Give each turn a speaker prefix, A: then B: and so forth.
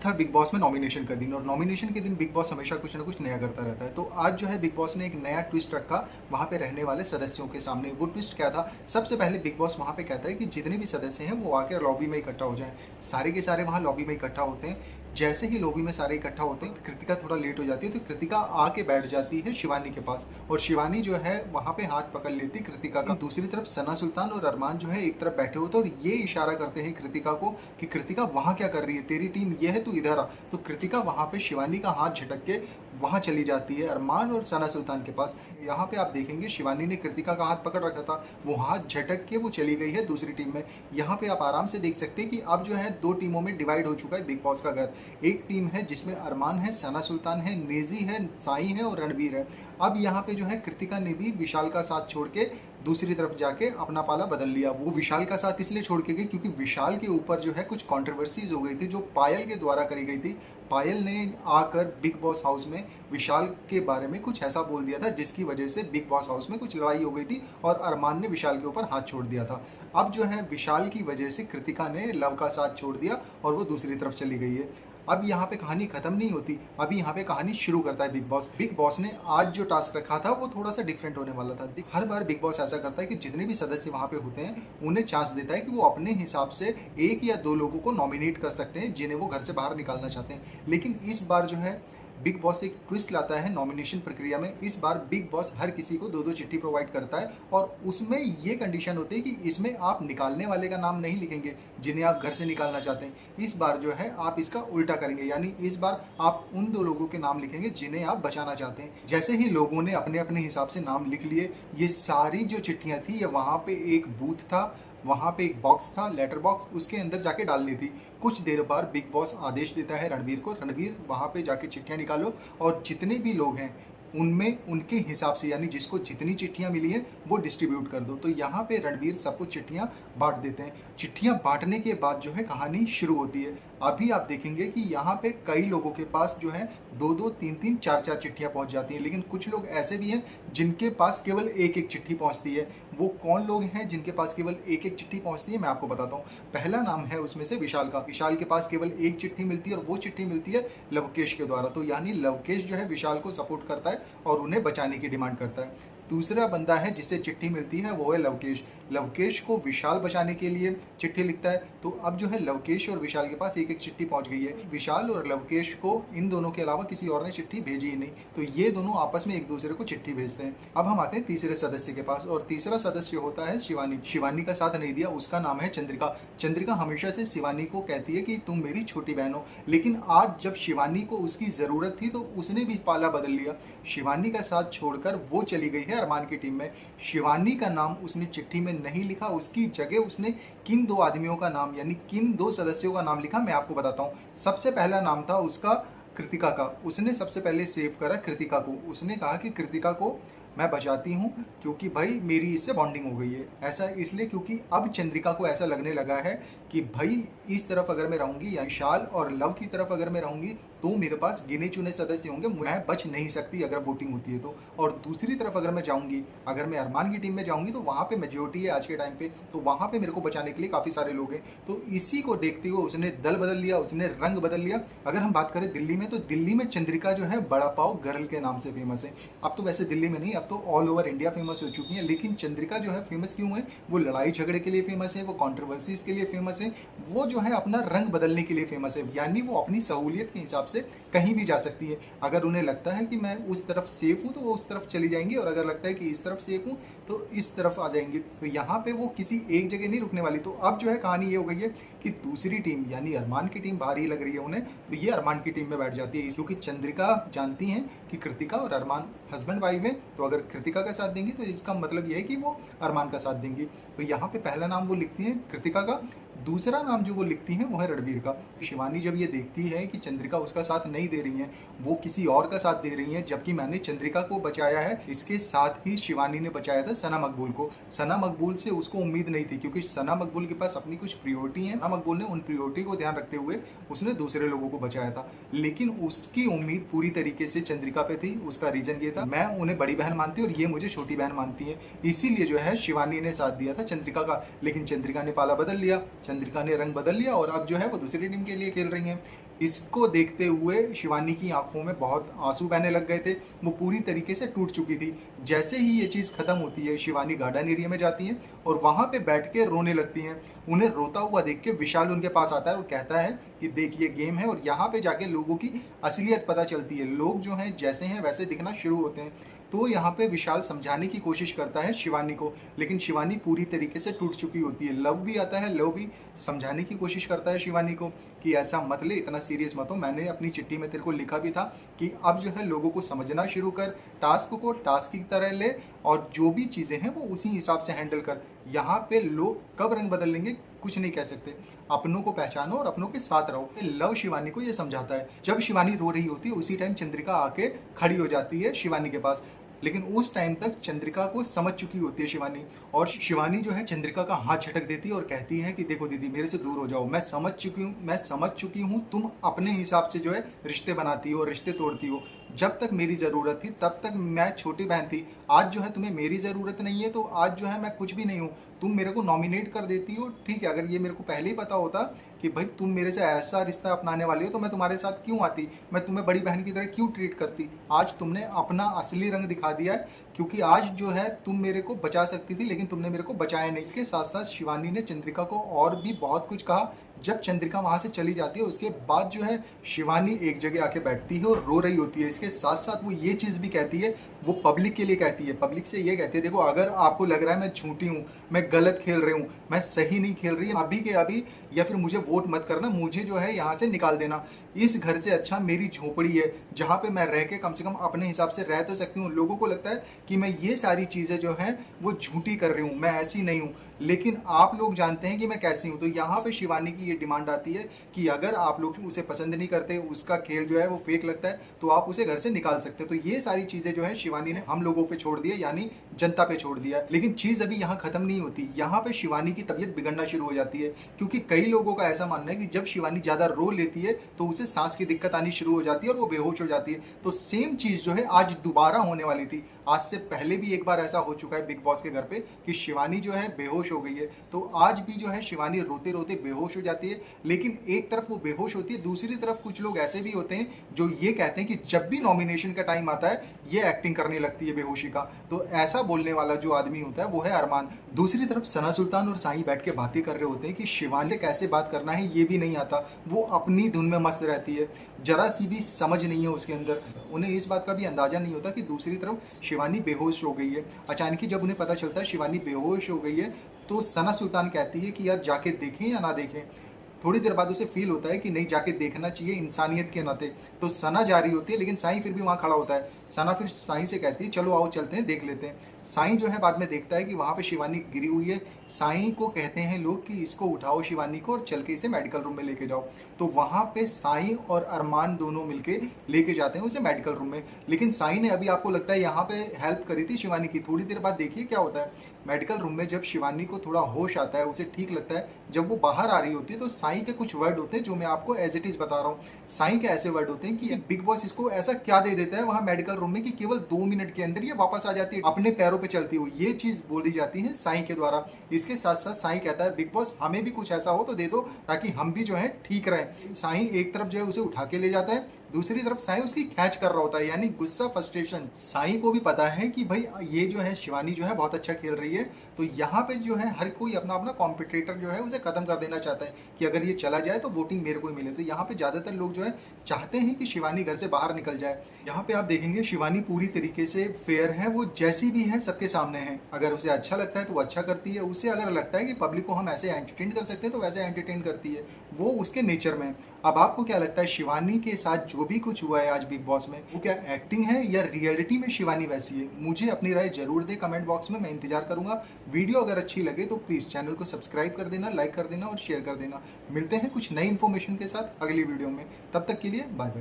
A: था big boss में nomination का दिन और नॉमिनेशन के दिन बिग बॉस हमेशा कुछ ना कुछ नया करता रहता है। तो आज जो है बिग बॉस ने एक नया ट्विस्ट रखा वहाँ पे रहने वाले सदस्यों के सामने। वो ट्विस्ट क्या था? सबसे पहले बिग बॉस वहाँ पे कहता है कि जितने भी सदस्य हैं वो आकर लॉबी में इकट्ठा हो जाएं। सारे के सारे वहाँ लॉबी में इकट्ठा होते हैं। जैसे ही लॉबी में सारे इकट्ठा होते हैं, कृतिका थोड़ा लेट हो जाती है, तो कृतिका आके बैठ जाती है शिवानी के पास और शिवानी जो है वहाँ पे हाथ पकड़ लेती कृतिका का। दूसरी तरफ सना सुल्तान और अरमान जो है एक तरफ बैठे होते हैं और ये इशारा करते हैं कृतिका को कि कृतिका वहाँ क्या कर रही है, तेरी टीम ये है, तू इधर आ। तो कृतिका वहाँ पे शिवानी का हाथ झटक के वहाँ चली जाती है अरमान और सना सुल्तान के पास। यहाँ पे आप देखेंगे शिवानी ने कृतिका का हाथ पकड़ रखा था, वो हाथ झटक के वो चली गई है दूसरी टीम में। यहाँ पे आप आराम से देख सकते हैं कि अब जो है दो टीमों में डिवाइड हो चुका है बिग बॉस का घर। एक टीम है जिसमें अरमान है, सना सुल्तान है, नेजी है, साई है और रणवीर है। अब यहाँ पे जो है कृतिका ने भी विशाल का साथ छोड़ के दूसरी तरफ जाके अपना पाला बदल लिया। वो विशाल का साथ इसलिए छोड़ के गई क्योंकि विशाल के ऊपर जो है कुछ कंट्रोवर्सीज हो गई थी जो पायल के द्वारा करी गई थी। पायल ने आकर बिग बॉस हाउस में विशाल के बारे में कुछ ऐसा बोल दिया था जिसकी वजह से बिग बॉस हाउस में कुछ लड़ाई हो गई थी और अरमान ने विशाल के ऊपर हाथ छोड़ दिया था। अब जो है विशाल की वजह से कृतिका ने लव का साथ छोड़ दिया और वो दूसरी तरफ चली गई है। अब यहाँ पे कहानी खत्म नहीं होती, अभी यहाँ पे कहानी शुरू करता है बिग बॉस। बिग बॉस ने आज जो टास्क रखा था वो थोड़ा सा डिफरेंट होने वाला था। हर बार बिग बॉस ऐसा करता है कि जितने भी सदस्य वहाँ पे होते हैं उन्हें चांस देता है कि वो अपने हिसाब से एक या दो लोगों को नॉमिनेट कर सकते हैं जिन्हें वो घर से बाहर निकालना चाहते हैं। लेकिन इस बार जो है बिग बॉस एक ट्विस्ट लाता है नॉमिनेशन प्रक्रिया में। इस बार बिग बॉस हर किसी को दो दो चिट्ठी प्रोवाइड करता है और उसमें ये कंडीशन होती है कि इसमें आप निकालने वाले का नाम नहीं लिखेंगे जिन्हें आप घर से निकालना चाहते हैं। इस बार जो है आप इसका उल्टा करेंगे, यानी इस बार आप उन दो लोगों के नाम लिखेंगे जिन्हें आप बचाना चाहते हैं। जैसे ही लोगों ने अपने अपने हिसाब से नाम लिख लिए, ये सारी जो चिट्ठियां थी ये वहाँ पे एक बूथ था, वहाँ पे एक बॉक्स था, लेटर बॉक्स, उसके अंदर जाके डालनी थी। कुछ देर बाद बिग बॉस आदेश देता है रणवीर को, रणवीर वहाँ पे जाके चिट्ठियाँ निकालो और जितने भी लोग हैं उनमें उनके हिसाब से, यानी जिसको जितनी चिट्ठियाँ मिली हैं वो डिस्ट्रीब्यूट कर दो। तो यहाँ पे रणवीर सबको चिट्ठियाँ बांट देते हैं। चिट्ठियाँ बांटने के बाद जो है कहानी शुरू होती है। अभी आप देखेंगे कि यहाँ पे कई लोगों के पास जो है दो दो तीन तीन चार चार चिट्ठियाँ पहुँच जाती हैं, लेकिन कुछ लोग ऐसे भी हैं जिनके पास केवल एक एक चिट्ठी पहुँचती है। वो कौन लोग हैं जिनके पास केवल एक एक चिट्ठी पहुँचती है, मैं आपको बताता हूँ। पहला नाम है उसमें से विशाल का। विशाल के पास केवल एक चिट्ठी मिलती है और वो चिट्ठी मिलती है लवकेश के द्वारा। तो यानी लवकेश जो है विशाल को सपोर्ट करता है और उन्हें बचाने की डिमांड करता है। दूसरा बंदा है जिससे चिट्ठी मिलती है वो है लवकेश। लवकेश को विशाल बचाने के लिए चिट्ठी लिखता है। तो अब जो है लवकेश और विशाल के पास एक एक चिट्ठी पहुंच गई है। विशाल और लवकेश को इन दोनों के अलावा किसी और ने चिट्ठी भेजी ही नहीं, तो ये दोनों आपस में एक दूसरे को चिट्ठी भेजते हैं। अब हम आते हैं तीसरे सदस्य के पास और तीसरा सदस्य होता है शिवानी। शिवानी का साथ नहीं दिया, उसका नाम है चंद्रिका। चंद्रिका हमेशा से शिवानी को कहती है कि तुम मेरी छोटी बहन हो, लेकिन आज जब शिवानी को उसकी जरूरत थी तो उसने भी पाला बदल लिया। शिवानी का साथ छोड़कर वो चली गई है अरमान की टीम में। शिवानी का नाम उसने चिट्ठी में नहीं लिखा, उसकी जगह उसने किन दो आदमियों का नाम, यानी किन दो सदस्यों का नाम लिखा, मैं आपको बताता हूँ। सबसे पहला नाम था उसका कृतिका का। उसने सबसे पहले सेव करा कृतिका को। उसने कहा कि कृतिका को मैं बचाती हूँ क्योंकि भाई मेरी इससे बॉन्डिंग हो गई है। ऐसा इसलिए क्योंकि अब चंद्रिका को ऐसा लगने लगा है कि भाई इस तरफ अगर मैं रहूंगी या विशाल और लव की तरफ अगर मैं रहूंगी तो मेरे पास गिने चुने सदस्य होंगे, मैं बच नहीं सकती अगर वोटिंग होती है तो। और दूसरी तरफ अगर मैं जाऊंगी, अगर मैं अरमान की टीम में जाऊंगी तो वहाँ पे मेजोरिटी है आज के टाइम पे, तो वहाँ पे मेरे को बचाने के लिए काफ़ी सारे लोग हैं। तो इसी को देखते हुए उसने दल बदल लिया, उसने रंग बदल लिया। अगर हम बात करें दिल्ली में, तो दिल्ली में चंद्रिका जो है बड़ा पाव गर्ल के नाम से फेमस है। अब तो वैसे दिल्ली में नहीं, अब तो ऑल ओवर इंडिया फेमस हो चुकी है। लेकिन चंद्रिका जो है फेमस क्यों है? वो लड़ाई झगड़े के लिए फेमस है, वो कॉन्ट्रोवर्सीज के लिए फेमस है, वो जो है अपना रंग बदलने के लिए फेमस है। यानी वो अपनी सहूलियत के हिसाब से कहीं भी जा सकती है। अगर उन्हें लगता है कि मैं उस तरफ सेफ हूँ तो वो उस तरफ चली जाएंगी, और अगर लगता है कि इस तरफ सेफ हूँ तो इस तरफ आ जाएंगी। तो यहाँ पे वो किसी एक जगह नहीं रुकने वाली। तो अब जो है कहानी ये हो गई है कि दूसरी टीम यानी अरमान की टीम भारी लग रही है उन्हें, तो ये अरमान की टीम में बैठ जाती है। क्योंकि चंद्रिका जानती हैं कि कृतिका और अरमान हस्बैंड वाइफ है, तो अगर कृतिका का साथ देंगी तो इसका मतलब ये है कि वो अरमान का साथ देंगी। तो यहाँ पे पहला नाम वो लिखती है कृतिका का, दूसरा नाम जो वो लिखती हैं वो है रणवीर का। शिवानी जब ये देखती है कि चंद्रिका उसका साथ नहीं दे रही है, वो किसी और का साथ दे रही है, जबकि मैंने चंद्रिका को बचाया है, इसके साथ ही शिवानी ने बचाया था सना मकबूल को। सना मकबूल से उसको उम्मीद नहीं थी क्योंकि सना मकबूल के पास अपनी कुछ प्रियोरिटी है। सना मकबूल ने उन प्रियोरिटी को ध्यान रखते हुए उसने दूसरे लोगों को बचाया था, लेकिन उसकी उम्मीद पूरी तरीके से चंद्रिका पे थी। उसका रीजन ये था, मैं उन्हें बड़ी बहन मानती हूँ और ये मुझे छोटी बहन मानती है, इसीलिए जो है शिवानी ने साथ दिया था चंद्रिका का। लेकिन चंद्रिका ने पाला बदल लिया, चंद्रिका ने रंग बदल लिया और अब जो है वो दूसरी टीम के लिए खेल रही हैं। इसको देखते हुए शिवानी की आंखों में बहुत आंसू बहने लग गए थे, वो पूरी तरीके से टूट चुकी थी। जैसे ही ये चीज़ खत्म होती है, शिवानी गार्डन एरिया में जाती हैं और वहाँ पे बैठ के रोने लगती हैं। उन्हें रोता हुआ देख के विशाल उनके पास आता है और कहता है कि देख ये गेम है, और यहाँ पे जाके लोगों की असलियत पता चलती है। लोग जो हैं जैसे हैं वैसे दिखना शुरू होते हैं। तो यहाँ पे विशाल समझाने की कोशिश करता है शिवानी को, लेकिन शिवानी पूरी तरीके से टूट चुकी होती है। लव भी आता है, लव भी समझाने की कोशिश करता है शिवानी को कि ऐसा मत ले, इतना सीरियस मत हो, मैंने अपनी चिट्ठी में तेरे को लिखा भी था कि अब जो है लोगों को समझना शुरू कर, टास्क को टास्क की तरह ले, और जो भी चीज़ें हैं वो उसी हिसाब से हैंडल कर। यहाँ पे लोग कब रंग बदल लेंगे कुछ नहीं कह सकते, अपनों को पहचानो और अपनों के साथ रहो। लव शिवानी को ये समझाता है। जब शिवानी रो रही होती है उसी टाइम चंद्रिका आके खड़ी हो जाती है शिवानी के पास, लेकिन उस टाइम तक चंद्रिका को समझ चुकी होती है शिवानी, और शिवानी जो है चंद्रिका का हाथ झटक देती है और कहती है कि देखो दीदी, मेरे से दूर हो जाओ, मैं समझ चुकी हूँ तुम अपने हिसाब से जो है रिश्ते बनाती हो, रिश्ते तोड़ती हो। जब तक मेरी ज़रूरत थी तब तक मैं छोटी बहन थी, आज जो है तुम्हें मेरी ज़रूरत नहीं है, तो आज जो है मैं कुछ भी नहीं हूँ। तुम मेरे को नॉमिनेट कर देती हो, ठीक है, अगर ये मेरे को पहले ही पता होता कि भाई तुम मेरे से ऐसा रिश्ता अपनाने वाली हो तो मैं तुम्हारे साथ क्यों आती, मैं तुम्हें बड़ी बहन की तरह क्यों ट्रीट करती। आज तुमने अपना असली रंग दिखा दिया है, क्योंकि आज जो है तुम मेरे को बचा सकती थी लेकिन तुमने मेरे को बचाया नहीं। इसके साथ साथ शिवानी ने चंद्रिका को और भी बहुत कुछ कहा। जब चंद्रिका वहाँ से चली जाती है उसके बाद जो है शिवानी एक जगह आके बैठती है और रो रही होती है। इसके साथ साथ वो ये चीज़ भी कहती है, वो पब्लिक के लिए कहती है, पब्लिक से ये कहती है, देखो अगर आपको लग रहा है मैं झूठी हूँ, मैं गलत खेल रही हूँ, मैं सही नहीं खेल रही, अभी के अभी या फिर मुझे वोट मत करना, मुझे जो है यहाँ से निकाल देना। इस घर से अच्छा मेरी झोपड़ी है जहाँ पे मैं रह के कम से कम अपने हिसाब से रह तो सकती हूँ। लोगों को लगता है कि मैं ये सारी चीज़ें जो हैं वो झूठी कर रही हूँ, मैं ऐसी नहीं हूँ, लेकिन आप लोग जानते हैं कि मैं कैसी हूँ। तो यहाँ पे शिवानी की ये डिमांड आती है कि अगर आप लोग उसे पसंद नहीं करते, उसका खेल जो है वो फेक लगता है, तो आप उसे घर से निकाल सकते हो। तो ये सारी चीज़ें जो है शिवानी ने हम लोगों पे छोड़ दी है, यानी जनता पे छोड़ दिया है। लेकिन चीज़ अभी यहाँ खत्म नहीं होती, यहाँ पे शिवानी की तबीयत बिगड़ना शुरू हो जाती है, क्योंकि कई लोगों का ऐसा मानना है कि जब शिवानी ज़्यादा रो लेती है तो उसे सांस की दिक्कत आनी शुरू हो जाती है और वो बेहोश हो जाती है। तो सेम चीज़ जो है आज दोबारा होने वाली थी। आज से पहले भी एक बार ऐसा हो चुका है बिग बॉस के घर पे कि शिवानी जो है बेहोश हो गई है। तो आज भी जो है शिवानी रोते रोते बेहोश हो जाती है, लेकिन एक तरफ वो बेहोश होती है, दूसरी तरफ कुछ लोग ऐसे भी होते हैं जो ये कहते हैं कि जब भी नॉमिनेशन का टाइम आता है ये एक्टिंग करने लगती है बेहोशी का। तो ऐसा बोलने वाला जो आदमी होता है वो है अरमान। दूसरी तरफ सना सुल्तान और साई बैठ के बातें कर रहे होते हैं कि शिवानी से कैसे बात करना है ये भी नहीं आता, वो अपनी धुन में मस्त रहती है, जरा सी भी समझ नहीं है उसके अंदर। उन्हें इस बात का भी अंदाजा नहीं होता कि दूसरी तरफ शिवानी बेहोश हो गई है। अचानक ही जब उन्हें पता चलता है शिवानी बेहोश हो गई है तो सना सुल्तान कहती है कि यार जाके देखें या ना देखें। थोड़ी देर बाद उसे फील होता है कि नहीं, जाके देखना चाहिए इंसानियत के नाते। तो सना जा रही होती है, लेकिन साईं फिर भी वहाँ खड़ा होता है। सना फिर साईं से कहती है चलो आओ चलते हैं, देख लेते हैं। साईं जो है बाद में देखता है कि वहाँ पे शिवानी गिरी हुई है। साईं को कहते हैं लोग कि इसको उठाओ शिवानी को और चल के इसे मेडिकल रूम में लेके जाओ। तो वहाँ पे साईं और अरमान दोनों मिलके लेके जाते हैं उसे मेडिकल रूम में। लेकिन साईं ने अभी आपको लगता है यहाँ पे हेल्प करी थी शिवानी की, थोड़ी देर बाद देखिए क्या होता है। मेडिकल रूम में जब शिवानी को थोड़ा होश आता है, उसे ठीक लगता है, जब वो बाहर आ रही होती है तो साईं के कुछ वर्ड होते हैं जो मैं आपको एज इट इज बता रहा हूँ। साईं के ऐसे वर्ड होते हैं कि बिग बॉस इसको ऐसा क्या दे देता है वहाँ मेडिकल रूम में कि केवल 2 मिनट के अंदर ये वापस आ जाती है अपने पैरों पे चलती हुई। ये चीज बोली जाती है साईं के द्वारा। इसके साथ साथ साईं कहता है बिग बॉस हमें भी कुछ ऐसा हो तो दे दो ताकि हम भी जो है ठीक रहें। साईं एक तरफ जो है उसे उठा के ले जाता है, दूसरी तरफ साईं उसकी खैच कर रहा होता है, यानी गुस्सा, फ्रस्ट्रेशन। साईं को भी पता है कि भाई ये जो है शिवानी जो है बहुत अच्छा खेल रही है, तो यहाँ पे जो है हर कोई अपना अपना कॉम्पिटिटर जो है उसे खत्म कर देना चाहता है कि अगर ये चला जाए तो वोटिंग मेरे को ही मिले। तो यहाँ पे ज्यादातर लोग जो है चाहते हैं कि शिवानी घर से बाहर निकल जाए। यहाँ पे आप देखेंगे शिवानी पूरी तरीके से फेयर है, वो जैसी भी है सबके सामने है। अगर उसे अच्छा लगता है तो वो अच्छा करती है, उसे अगर लगता है कि पब्लिक को हम ऐसे एंटरटेन कर सकते हैं तो वैसे एंटरटेन करती है, वो उसके नेचर में। अब आपको क्या लगता है शिवानी के साथ जो भी कुछ हुआ है आज बिग बॉस में, वो क्या एक्टिंग है या रियलिटी में शिवानी वैसी है? मुझे अपनी राय जरूर दे कमेंट बॉक्स में, मैं इंतजार करूंगा। वीडियो अगर अच्छी लगे तो प्लीज चैनल को सब्सक्राइब कर देना, लाइक कर देना और शेयर कर देना। मिलते हैं कुछ नई इन्फॉर्मेशन के साथ अगली वीडियो में, तब तक के लिए बाय बाय।